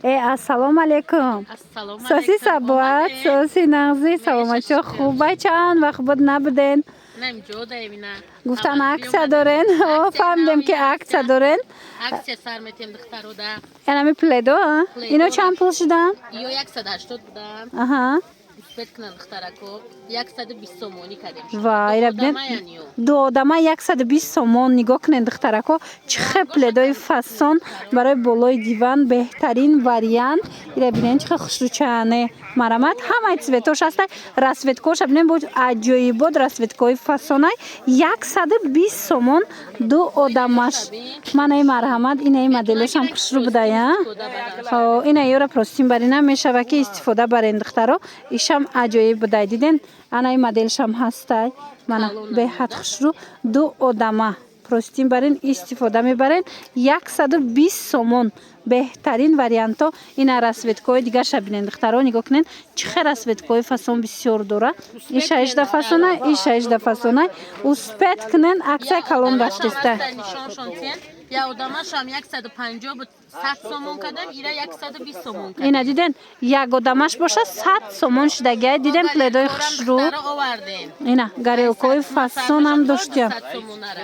ассалому алейкум. Соси сабуат, соси нағзи, саломатчо хубай чанд вақт буд набуден. Гуфтан акция дорен, фаҳмидем ки акция дорен. Акция сар метем духтаруда. Инами пледо, ино чанд пул шудан? Иё 180 будам. Аҳа. Петкнан духтарако 120 сомони кадем. Вай, рабден. Ду одама 120 сомон нигоҳ кунед духтарако. Чихе пледои фасон барои болои диван беҳтарин вариант. Ира бинен чихе хушрӯчане. Марамат ҳамаи цветош ҳастай. Расветкоша бинен бо аҷоибот расветкои фасонай 120 сомон ду одамаш. Манаи марҳамат инаи моделешам хушрӯ будая. Хо ина ёра простим барина мешава ки истифода барен духтаро. Ишам аҷоиб будай диден. Анаи моделшам ҳастай. Мана беҳад хушрӯ ду одама. Простим барин истифода мебарен 120 сомон. Беҳтарин варианто ина расветкои дигарша бинен духтаро нигоҳ кунен чихе расветкои фасон бисёр дора. Иша 18 фасонай, иша 18 фасонай. Успет кунен акция калон даштеста. Я одамашам 150 буд 100 сомон кадам, ира 120 сомон кадам. Ина диден як одамаш боша 100 сомон шудагай диден пледои хушрӯ. Ина гарелкои фасонам доштям.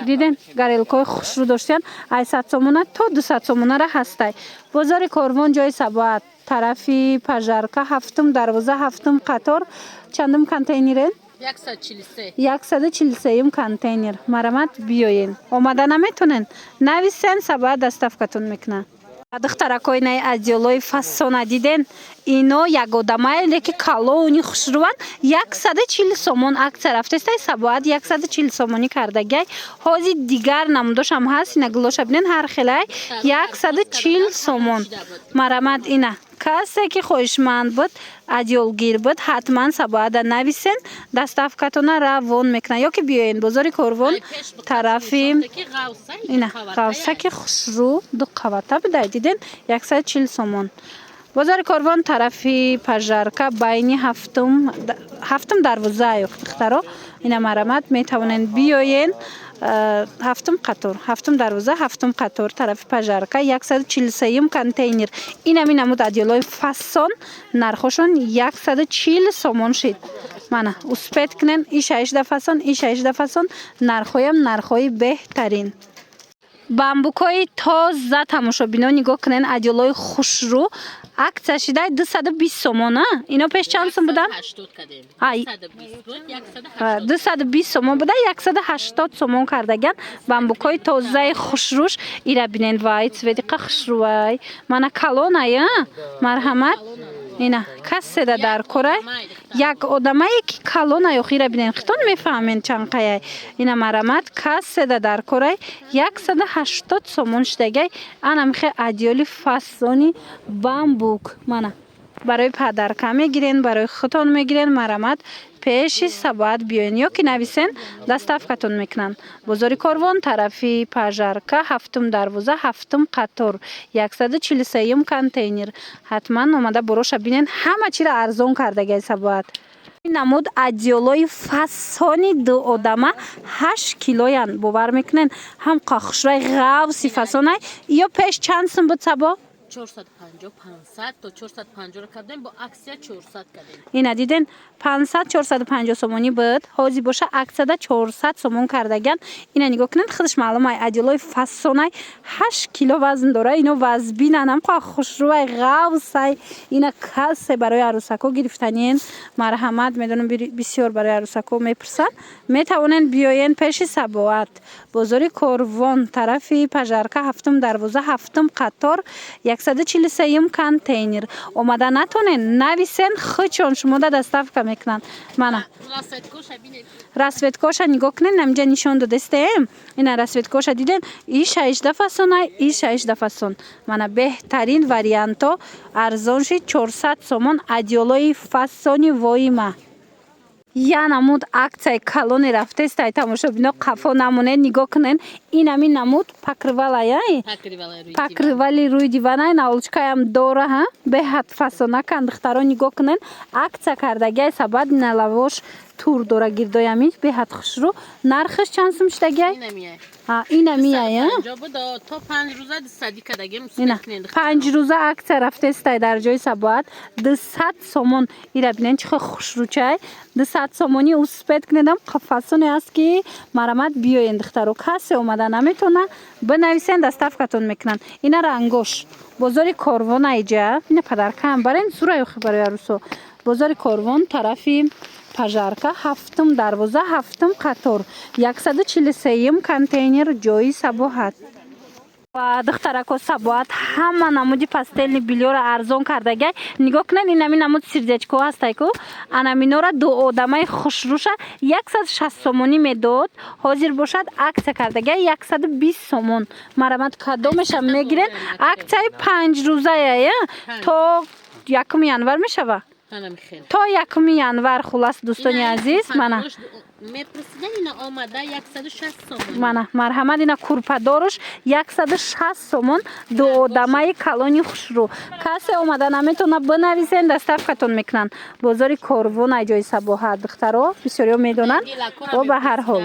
Диден гарелкои хушрӯ доштям. Ай 100 сомона то 200 сомонара ҳастай. Бозори Корвон ҷои Сабоат тарафи Пажарка ҳафтум дарвоза ҳафтум қатор чандум контейнерен 143 контейнер. Марамат биёен. Омада наметунен. Нависен Сабоат доставкатун мекунад. Духтаракои наи адиёлои фасона диден. Ино як одамае леки калоуни хушрӯан 140 сомон акция рафтестай Сабоат 140 сомонӣ кардагай. Ҳози дигар намудошам ҳаст. Ина гулоша бинен ҳар хелай 140 сомон. Марамат ина касе ки хоҳишманд буд адиёлгир буд ҳатман Сабоата нависен доставкатона равон мекунад ё ки биёен бозори Корвон тарафи ина ғавсаки хушрӯ ду қавата будай диден 140 сомон. Бозори Корвон тарафи Пажарка байни ҳафтум дарвоза духтаро ина марамат метавонен биёен ҳафтум дарвоза ҳафтум қатор тарафи Пажарка 143 контейнер. Инами намуд адиёлои фасон нархошон 140 сомон шид. Мана успет кунен иша 18 фасон иша 18 фасон нархоям нархои беҳтарин. Бамбукои тоза тамошобино нигоҳ кунен адиёлои хушрӯ акция шидай 220 сомон. Ино пеш чанд сом будам? 220 сомон буда 180 сомон кардаган бамбукои тозаи хушрӯш ира бинен вай цветиқа хушрӯвай. Мана калонай марҳамат ина касседа дар корай як одамае ки калонай охира бинен хитон мефаҳмен чанқаяй. Ина марамат касседа дар корай 180 сомон шудагай. Ана михе адиёли фасони бамбук. Мана барои падарка мегирен барои хитон мегирен марамат пеши Сабоат биёен ё ки нависен доставкатун мекунанд. Бозори Корвон тарафи Пажарка ҳафтум дарвоза ҳафтум қатор 143 контейнер. ҳатман омада бороша бинен ҳама чира арзон кардагай Сабоат. Намуд адиёлои фасони ду одама 8 килоян бовар мекунен. ҳам қахушрай ғавси фасонай ё пеш чанд сум буд Сабо? 450 500 то 450 кардем бо акция 400 кардем. Ина диден 500 450 сомонӣ буд. Ҳозир боша аксияда 400 сомон кардаган. Ина нигоҳ кунед худаш маълумай адиёлои фасонай 8 кило вазн дора. Ино вазбинан ҳам хушрӯай ғавсай. Ина касе барои арӯсако гирифтанien марҳамат медонам бисёр барои арӯсако мепурсан. Метавонен биёен пеши Сабоат. Бозори Корвон тарафи Пажарка ҳафтум дарвоза ҳафтум қатор 143 контейнер. Омада натонен нависен хичон шумода доставка мекунанд. Мана расветкоша нигоҳ кунен наминҷа нишон додестем. Ина расветкоша диден иша 18 фасонай иша 18 фасон. Мана беҳтарин варианто арзон шид 400 сомон адиёлои фасони воима. Я намуд акцияи калоне рафтестай тамошобино қафо намунед нигоҳ кунен. Инами намуд покрывалай покрывали рӯи диванай наолчкаям дора беҳад фасона кан духтаро нигоҳ кунен акция кардагай Сабоат ина лавош тур дора гирдоямич беҳад хушрӯ. Нархаш чанд сум штагиай? Немиє. А ина мияя? Панҷо буд то 5 рӯза 200 кадагим Ина успетнед. 5 рӯза аксия рафтестай дар ҷои Сабоат 200 сомон ира бинен чихо хушрӯчай 200 сомони успет кнедам қафасоне аст ки марамат биёен духтаро касе омада наметона бинависен доставкатон мекунанд. Инара ангош бозори Корвон айҷа ина падаркам барен сураё хибаро ярусо бозори Корвон тарафи Пажарка 7 дарвоза 7 қатор 143 контейнер ҷои Сабоат. Ва духтарако Сабоат ҳама намуди пастелни билёро арзон кардагай. Нигоҳ кунед ин ами намуд сирдечко ҳастай ку анаминора ду одамаи хушрӯша 160 сомонӣ медод. Ҳозир бошад аксия кардагай 120 сомон. Марамат кадомеша мегирен аксияи 5 рӯзая то 1 январ мешава. То 1 январ хулас дӯстони азиз мана мепрсидан ина омада 160 сомон. Мана марҳамат ина курпадорош 160 сомон ду одамаи калони хушрӯ. Касе омада наметона бинависен доставкатон мекунанд. Бозори Корвон ай ҷои Сабоат духтаро бисёриё медонанд. Ва ба ҳар ҳол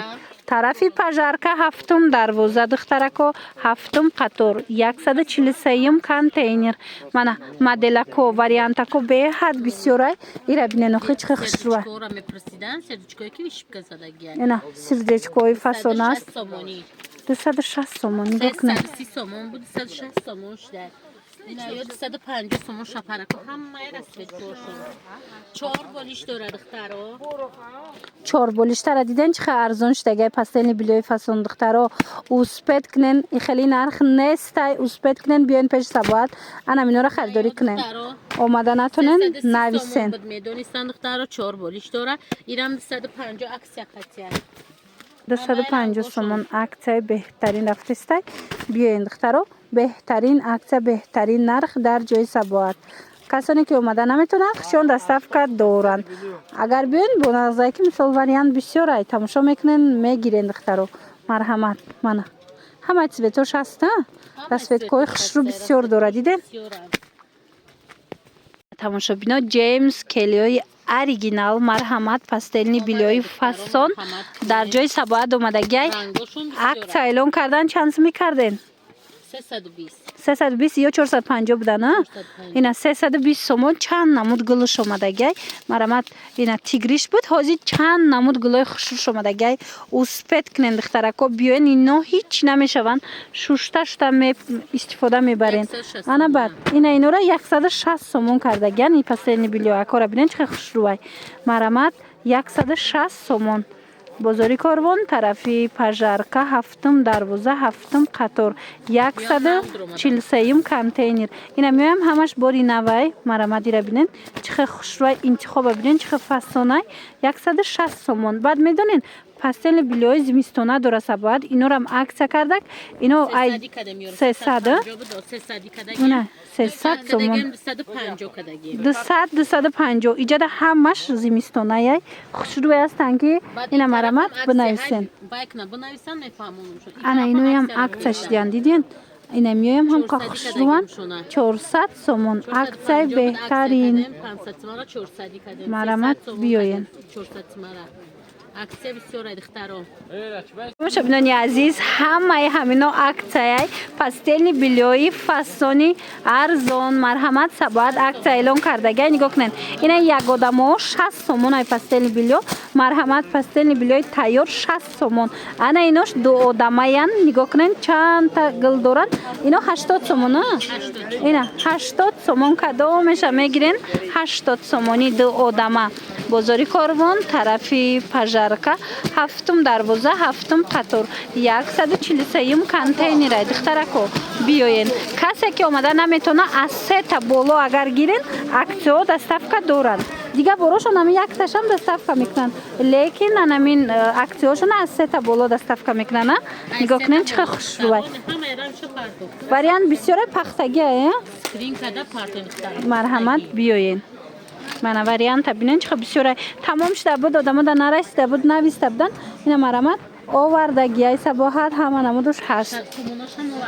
тарафи Пажарка 7 дарвоза духтарако 7 қатор 143 контейнер. Мана моделако вариантако беҳад бисёрай ира бинен охи чихе хушрӯа. Скоро мепрсидан сердечкои ки вишибка задагия. Ина сирдечкои фасон аст 260 сомон. Нигоҳ кунед 230 сомон буд 260 сомон шуда. Ина ё 250 сомон шапарако ҳамаи расветгошон. 4 болиш дора духтаро. 4 болиштара диден чихе арзон штагай пастелни билёи фасон духтаро успет кунен ихели нарх нестай успет кунен биёен пеши Сабоат ана минора харидорӣ кунен омада натонен нависен медонистан духтаро 4 болиш дора ирам 250 аксия қатия 250 сомон аксияи беҳтарин рафтестай биёен духтаро беҳтарин аксия беҳтарин нарх дар ҷои Сабоат. Касоне ки омада наметонанд хушон доставка доранд. Агар биёен бо нағзае ки мисол вариант бисёрай тамошо мекунен мегирен духтаро марҳамат мана ҳамаи цветош аст расветкои хушрӯ бисёр дора диден тамошобино Джеймс Келлиои оригинал марҳамат пастелни билёи фасон дар ҷои Сабоат омадагиай аксия эълон кардан чанд сум мекарден 320 ё 450 будан ина 320 сомон чанд намуд гулуш омадагай марамат ина тигриш буд ҳозир чанд намуд гулои хушрӯш омадагай успет кунен духтарако биёен ино ҳеч намешаванд шушта истифода мебарен ана бад ина инора 160 сомон кардаган ин пастелни билё акора бинен чихе хушрӯай марамат 160 сомон бозори Корвон тарафи Пажарка 7 дарвоза 7 қатор 143 контейнер ина меоям ҳамаш бори навай марамат ира бинен чихе хушрӯай интихоба бинен чихе фасонай 160 сомон баъд медонен пастелни билёи зимистона дора Сабоат инорам аксия кардак ино ай 300 ина 300 сомон 250 иҷада ҳамаш зимистонаяй хушрӯе астанд ки ина марамат бинависен ана иноям аксия шидиан диден ина меоям ҳамқа хушрӯан 400 сомон аксияи беҳтарин марамат биёен аксия бисёрай духтаро мошобинони азиз ҳамаи ҳамино аксияи пастелни билёи фасони арзон марҳамат Сабоат аксия эълон кардагай нигоҳ кунед ина як одамо 60 сомон ай пастелни билё марҳамат пастелни билёи тайёр 60 сомон ана инош ду одамаян нигоҳ кунед чандта гул доранд ино 80 сомон ина 80 сомон кадомеша мегирен 80 сомони ду одама бозори Корвон тарафи Пажарка 7 дарвоза 7 қатор 143 контейнерай духтарако биёен касе ки омада наметона аз 3 та боло агар гирен аксио доставка доранд дига борошон ами якташам доставка мекунанд лекин анамин аксиошон аз 3 та боло доставка мекунанд нигоҳ кунен чихе хушрӯай вариант бисёрай пахтагия марҳамат биёен мана варианта бинен чихе бисёрай тамом шуда буд одамода нарасида буд нависта буданд ина марамат овардагияи Сабоат ҳама намудуш ҳаст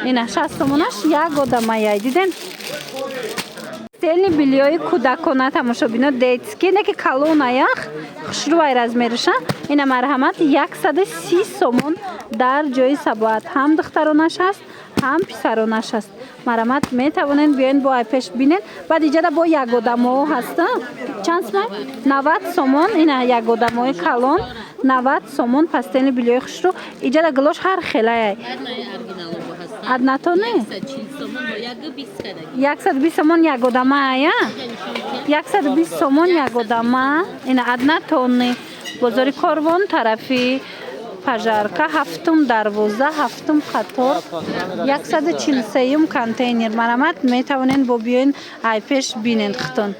ина 60 сомонаш як одамаяй диден пастели билиёи кӯдакона тамошобино детски не ки калонаях хушрӯвай размериша ина марҳамат 130 сомон дар ҷои сабоат ҳам духтаронаш аст ҳам писаронаш аст марҳамат метавонед биёед бо айпеш бинед баъд иҷада бо ягодамо ҳаст чанд сомон 90 сомон ина ягодамои калон 90 сомон пастели билиёи хушрӯ иҷада гилош ҳар хелае аднатоне 120 сомон ягодама я 120 сомон ягодама ина аднатони бозори корвон тарафи пажарка ҳафтум дарвоза ҳафтум қатор 143 контейнер марҳамат метавонед бо биёин айпеш бинед хутон